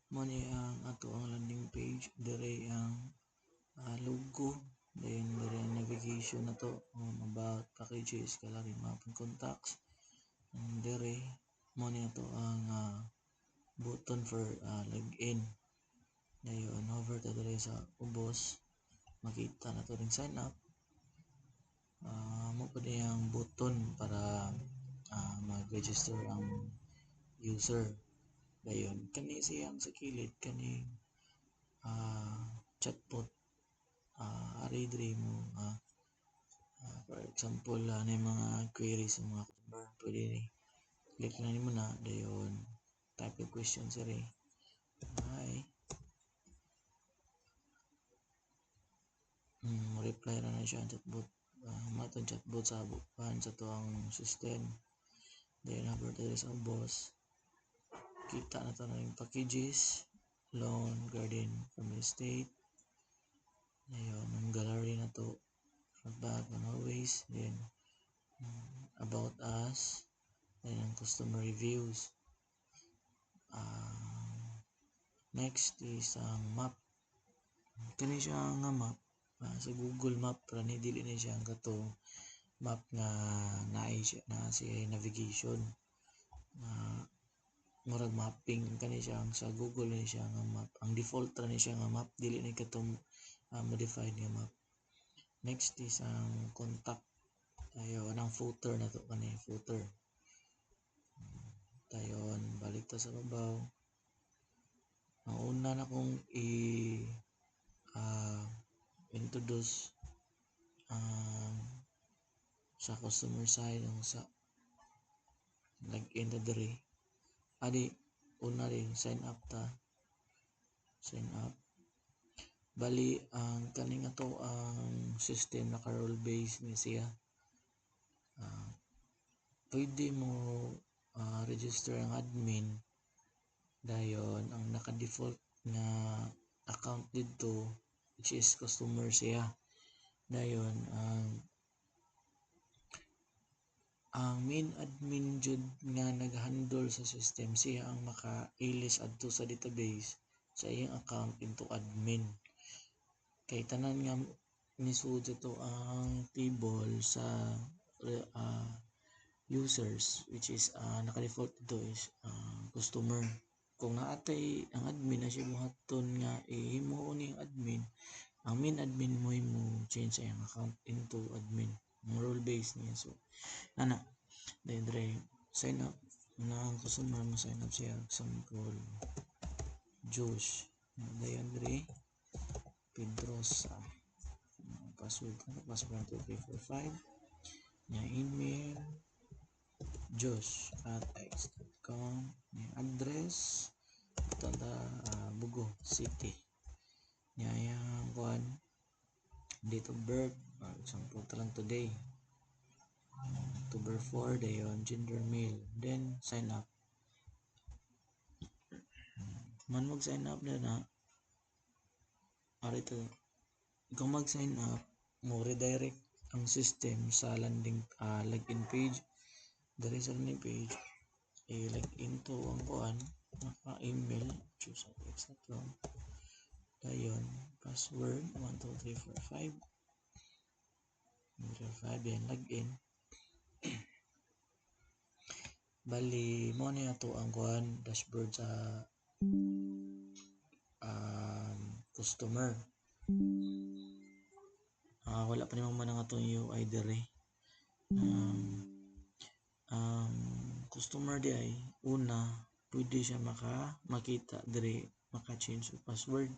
mo ni ang ato ang landing page, dire ang logo, then dire ang navigation na to, about packages, kalari map and contacts, and dire mo ni ato ang button for login. Dayon hover ta dire sa ubos, makita na to ring sign up. Mo pa ang button para mag-register ang user. Dayon kani siyang sa kilid kani chatbot, ari diri mo for example na mga queries sa mga customer, pwede ni click na nimo na dayon type of question siri. Hi, reply na siya ang chatbot. Matong chatbot sa bukan sa to ang system. Dayon hover tayo sa boss, kita na to na yung packages, loan, garden, family estate. Dayon ang gallery na to, front back and always, then about us, then ang customer reviews. Next is ang map. Kani siya nga map sa Google Map, pero ni dili ni siya ang kato map nga naay siya na siya navigation. Murag mapping kani siya sa Google ni siya nga map. Ang default ra ni siya nga map, dili ni katong modified nga map. Next is ang contact. Tayo anang footer na to kani footer. Dayon balik ta sa babaw. Ang una na kong introduce sa customer side ang sa login ta diri. Una rin sign up ta. Sign up. Bali ang kaning ato ang system naka role based ni siya. Pwede mo register ang admin. Dayon ang naka-default nga account dito which is customer siya. Dayon ang main admin jud nga nag-handle sa system, siya ang maka-ilis adto sa database sa iyang account into admin. Kay tanan nga nisud ito ang table sa users which is naka-default dito is customer. Kung naatay ang admin na siya buhaton nga ihimo ni ang admin, ang main admin mo change sa iyang account into admin. Ang role based niya. So then sign up na ang customer mo, sign up siya. Example Josh, dayon dre Pedrosa, password 2345, nya email josh@x.com, nya address tada Bugo City, nya yang kuan date of birth, for example talang today October 4, dayon gender male, then sign up. Man mag sign up na arito kung mag sign up mo redirect ang system sa landing login page. Dali sa landing page i-login to ang kuan naka-email choose x.com, dayon password 12345 yan login. Bali mo ni ato ang kuan dashboard sa customer. Wala pa nimang man ang atong UI dire. Customer di ay una pwede siya makita dire, maka-change of password,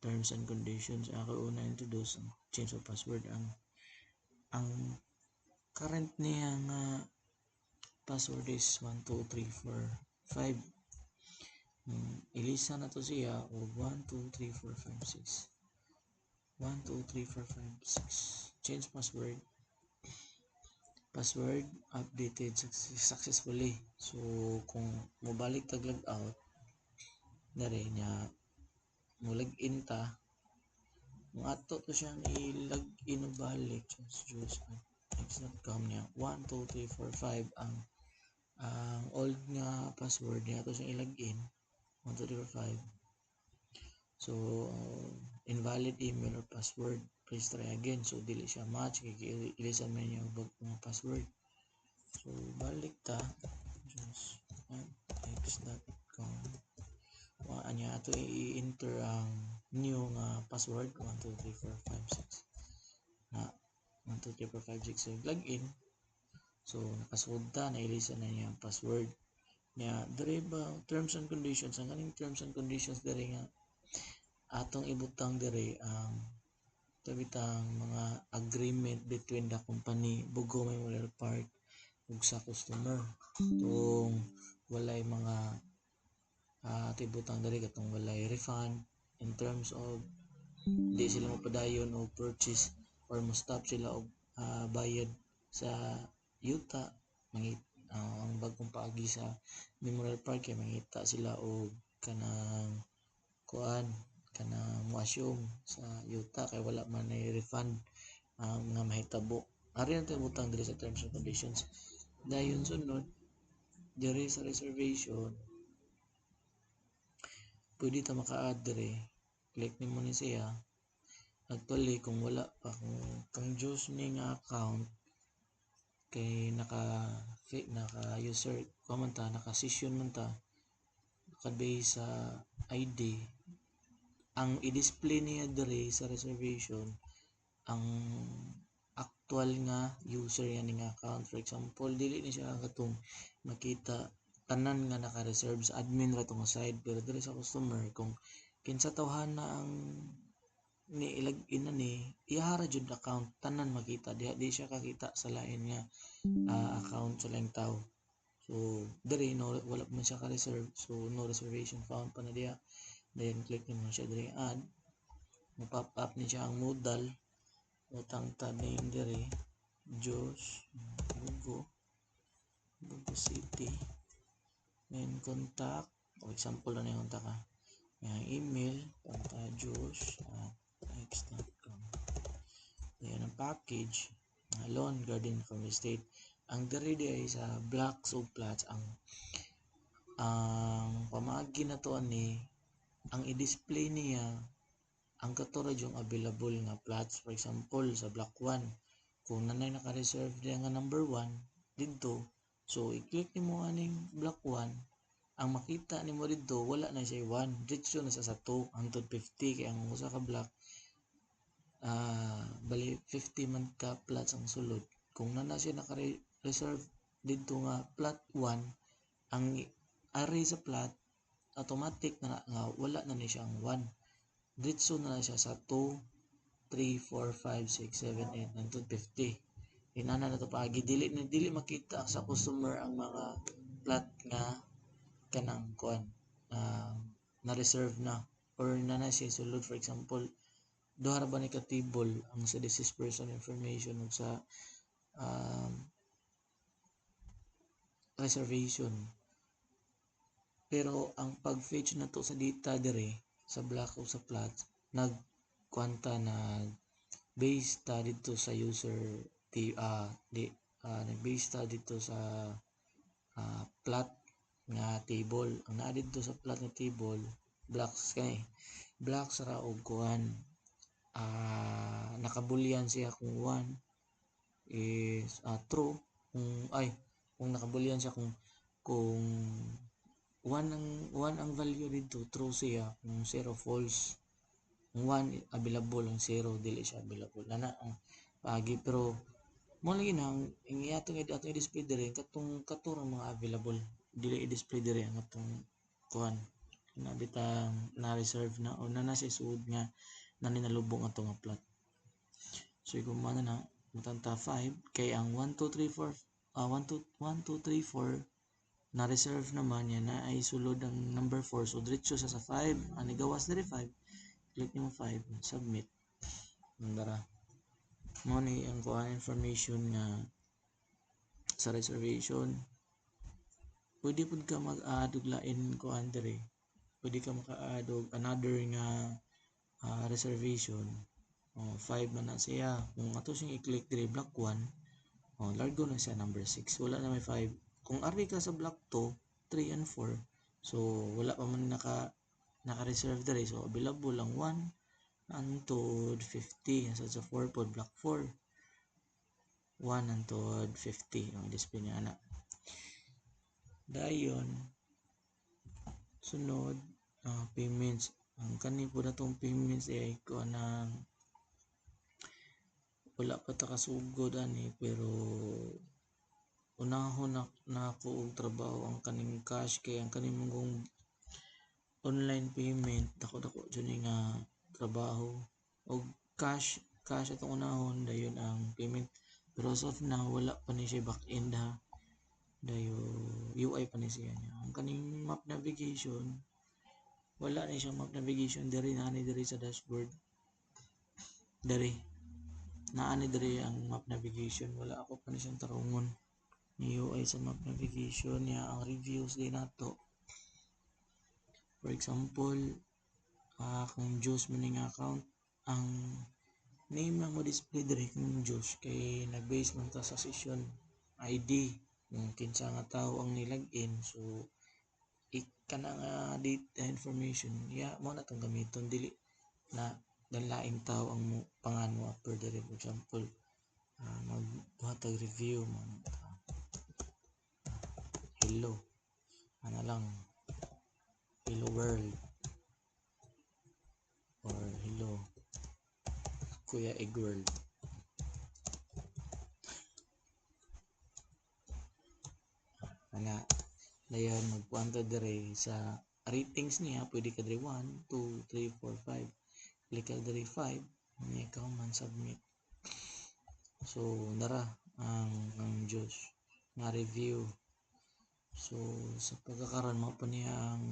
terms and conditions. Ako una introduce ang change of password. Ang current niya nga password is 12345. Ilisa na to siya o 123456 123456 change password updated successfully. So kung mobalik tag log out dere nya mo login ta, mo ato to siyang i-login balik x.com nya 12345 ang old nga password niya to siyang i-login. 1 2 3 4 5. So invalid email or password, please try again. So dili siya match, ilisan man yung mga password. So balik ta just x.com. Anya ato i-enter ang new nga password 1 2 3 4 5 6 na 1 2 3 4 5 6 7 login. So nakasud ta, nailisan na niya ang password niya. Dire ba terms and conditions, ang ganing terms and conditions dire nga atong ibutang dire ang tabitang mga agreement between the company Bugo Memorial Park ug sa customer. Kung walay mga tibutang diri katong walay refund in terms of di sila mapadayon o purchase or mo stop sila og bayad sa yuta, ang bagong paagi sa Memorial Park kay mangita sila og kanang kuan kanang muasyong sa yuta kay wala man ay refund nga mahitabo. Ari ang tibutang diri sa terms and conditions. Dayon sunod diri sa reservation, pwede ta maka-add dire, click nimo ni siya. Actually kung wala pa, kung Diyos ni nga account kay naka user man ta, naka session man ta, naka-base sa ID, ang i-display niya dire sa reservation ang actual nga user yan nga account. For example, dili ni siya katong makita tanan nga naka-reserve sa admin ra tong side, pero diri sa customer kung kinsa tawhana ang ni ilagin na ni ihara jud account tanan makita, di siya kakita sa lain nga account sa laing tao. So diri no, wala man siya ka-reserve, so no reservation found pa na diya. Then click nimo siya diri add, mo-pop up ni siya ang modal utang ta name diri Diyos Bugo City, then contact, for example na yung contact yung email pantajos@x.com. Ayan ang package loan garden from estate. Ang diri ay sa blocks o plots ang pamaagi na to ani ang i-display niya ang katura yung available nga plots. For example sa block 1 kung nanay naka-reserve diya nga number 1 dito, so i-click nimo aning block 1, ang makita nimo dito wala na siya 1, dito na sa 2 hangtod 50 kay ang usa ka block bali 50 man ka plots ang sulod. Kung nana siya naka-reserve dito nga plot 1, ang array sa plot automatic na nga wala na ni siyang 1, dito na siya sa 2 3 4 5 6 7 8 hangtod 50. Inana na to paagi dili makita sa customer ang mga plot nga kanang kuan na reserve na or nana siya sulod. For example, duha ra ba ni ka table ang sa deceased person information ug sa reservation, pero ang pag-fetch na to sa data dire sa block o sa plot nagkwanta na base ta dito sa user nag-base ta dito sa plot nga table. Ang naa dito sa plot nga table blocks ra og kuan nakabulyan siya kung 1 is true, kung nakabulyan siya kung 1 ang value dito true siya, kung 0 false, kung 1 available, ang 0 dili siya available nana ang pagi. Pero mo lagi na ang atong i-display dire katong katurang mga available, dili i-display dire ang atong kuan na bitang na reserve na o na siya suod nga naninalubong ato nga plot. So kung mana na matanta 5 kay ang 1 2 3 4 1 2 3 4 na reserve naman yan na ay sulod ang number 4, so diretso sa 5 ani gawas diri 5, click nimo 5 submit mandara mo ni ang kuan information nga sa reservation. Pwede pud ka mag-add og lain kuan diri, pwede ka maka-add og another nga reservation. 5 man na siya, kung ato siyang i-click diri block 1, largo na siya number 6, wala na may 5. Kung ari ka sa block 2 3 and 4 So wala pa man naka-reserve diri. So available lang 1 until 50 sa 4 pod block 4 1 until 50 ang display niya ana. Dayon sunod payments. Ang kani po na tong payments ay ko na wala pa ta kasugod ani pero unahon na ako og trabaho ang kaning cash kay ang kaning mong online payment dako jud nga trabaho og cash atong unahon dayon ang payment pero as of now wala pa ni siya back end ha dayo UI pa ni siya niya ang kaning map navigation wala ni siya map navigation diri na ni diri sa dashboard diri naani diri ang map navigation wala ako pa ni siyang tarungon ni UI sa map navigation niya ang reviews din nato for example kung Diyos mo ning account ang name lang mo display diri kung Diyos kay nag-base man ta sa session ID kung kinsa nga tao ang nilagin so kana nga data information mo na tong gamiton dili na laing tao ang pangan mo upper diri for example magbuhatag review hello ano lang hello world or hello Kuya Egg World ana dayon magpuanto dire sa ratings niya pwede ka dire 1 2 3 4 5 click ka dire 5 niya ka man submit so nara ang Diyos nga review so sa pagkakaroon mo pa niya ang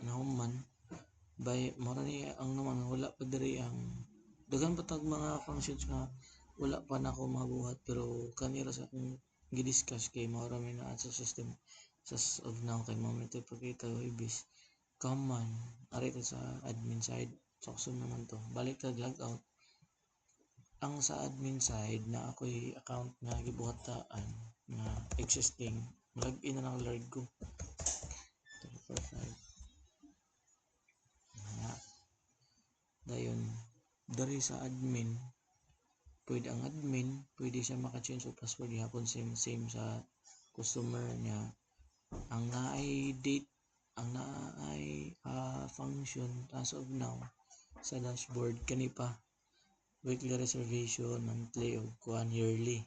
nahuman by mara niya ang naman wala pa diri ang daghan pa tag mga functions nga wala pa nako mabuhat pero kanira sa akong gidiscuss kay mao ra may naa sa system as of now kay moment ipakita ibis common ari sa admin side sakson naman to balik ta log out ang sa admin side na ako'y account nga gibuhataan nga existing login na lang lord ko 345 dayon dari sa admin pwede ang admin pwede siya maka-change of password hapon same sa customer niya ang naay date ang naay function as of now sa dashboard kani pa weekly reservation monthly o kuan yearly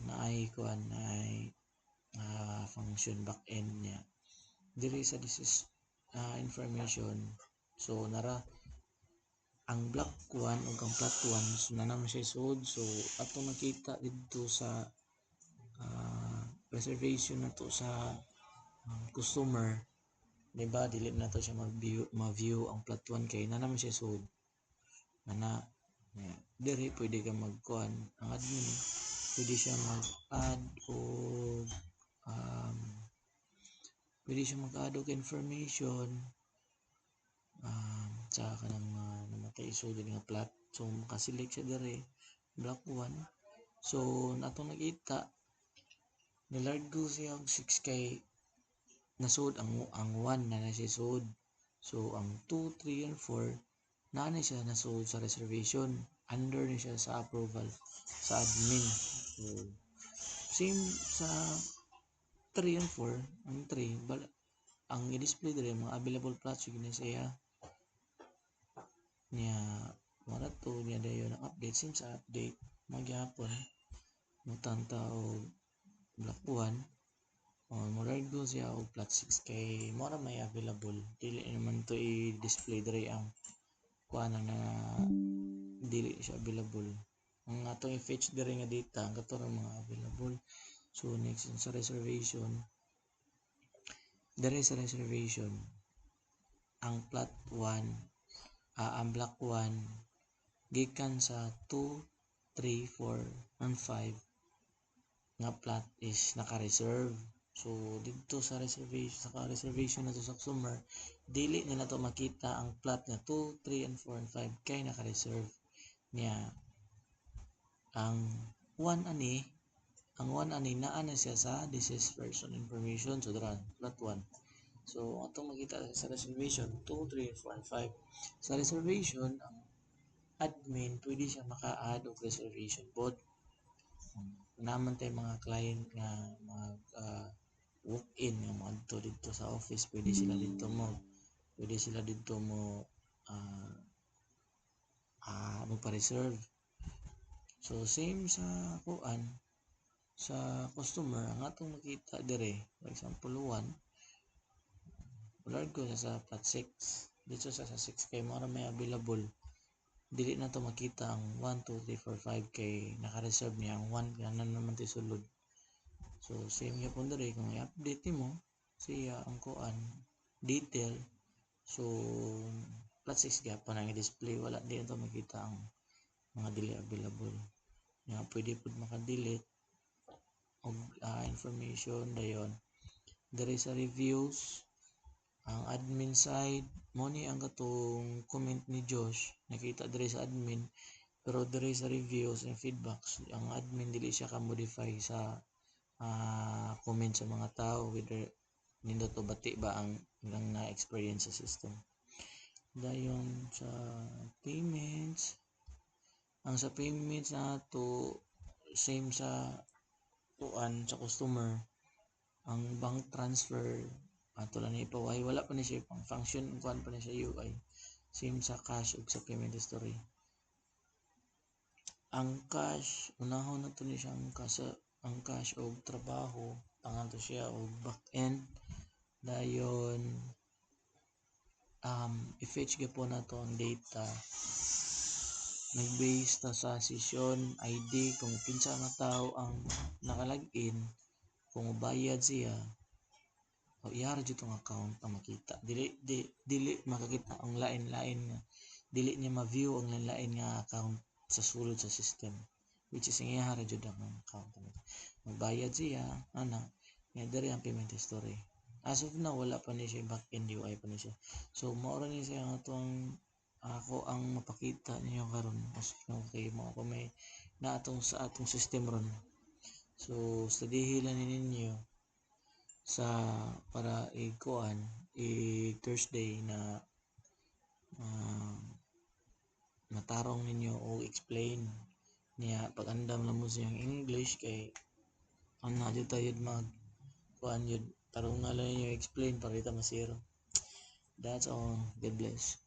naay kuan naay function back end niya diri sa this is information so nara ang block 1 ug ang plot 1 so naman siya sold so ato nakita dito sa reservation nato sa customer diba dili na to siya ma-view ang plot 1 kay naman siya sold ana diri pwede ka magkuan ang admin pwede siya mag-add o pwede siya mag-add og information sa kanang namatay isod nga plot so makaselect siya diri block 1 so nato nakita nilargo siya og 6 kay nasud ang 1 na siya sud so ang 2, 3 and 4 na siya nasud sa reservation under ni siya sa approval sa admin so same sa 3 and 4 ang 3 ang i-display diri mga available plots yun siya niya mara to niya dayon ang update same sa update magyapon mutanta og block 1 murag siya og plot 6 kay mura may available dili naman to i-display diri ang kuan na dili siya available ang atong i-fetch diri nga data ang katurang mga available so next sa reservation diri sa reservation ang plot 1 ang block 1 gikan sa 2, 3, 4 and 5 nga plot is naka-reserve so dito sa reservation na to sa customer dili nila to makita ang plot nga 2, 3 and 4 and 5 kay naka-reserve niya ang 1 ani ang 1 ani naa na siya sa this is person information, so dara plot 1. So atong makita sa reservation 2, 3, 4, 5. Sa reservation ang admin pwede siya maka-add og reservation pod. Naman tay mga client nga mag walk-in nga moadto dito sa office, pwede sila dito mo magpa-reserve. So same sa kuan sa customer ang atong makita dire, for example 1 ulard ko sa plot 6 dito sa 6 kay mao may available, dili na to makita ang 1, 2, 3, 4, 5 kay naka-reserve niya ang 1 kaya naman tayo sulod. So same yapon dire kung i-update mo siya ang kuan detail, so plot 6 gyapon ang i-display, wala din to makita ang mga dili available nga pwede pud maka-delete og information dayon dire sa reviews. Ang admin side mo ni ang katong comment ni Josh nakita dire sa admin, pero dire sa reviews and feedbacks ang admin dili siya ka-modify sa comment sa mga tao whether nindot o bati ba ang ilang na-experience sa system. Dayon sa payments, ang sa payments nato same sa tuan sa customer, ang bank transfer ato lang ipaway, wala pa ni siya pang function kuan pa ni siya UI, same sa cash ug sa payment history. Ang cash unahon na to ni siya ang cash og trabaho tangan to siya og back end. Dayon i-fetch gyapon nato ang data nag-base ta sa session ID kung kinsa nga tao ang nakalagin, kung bayad siya o iyara jud tong account ang makita, dili makakita ang lain-lain nga, dili niya ma-view ang lain-lain nga account sa sulod sa system, which is iyara jud ang account. Magbayad siya ana nga diri ang payment history. As of now wala pa ni siya back-end UI pa ni siya, so mao ra ni siya ang atong ako ang mapakita ninyo karon as okay mo ako may na atong sa atong system ron. So studyhin lang ninyo sa para i-kuan Thursday na matarong ninyo o explain niya pag-andam lang mo siyang English kay ana jud tayo mag kuan jud tarong nga lang ninyo explain para kita masiro. That's all. God bless.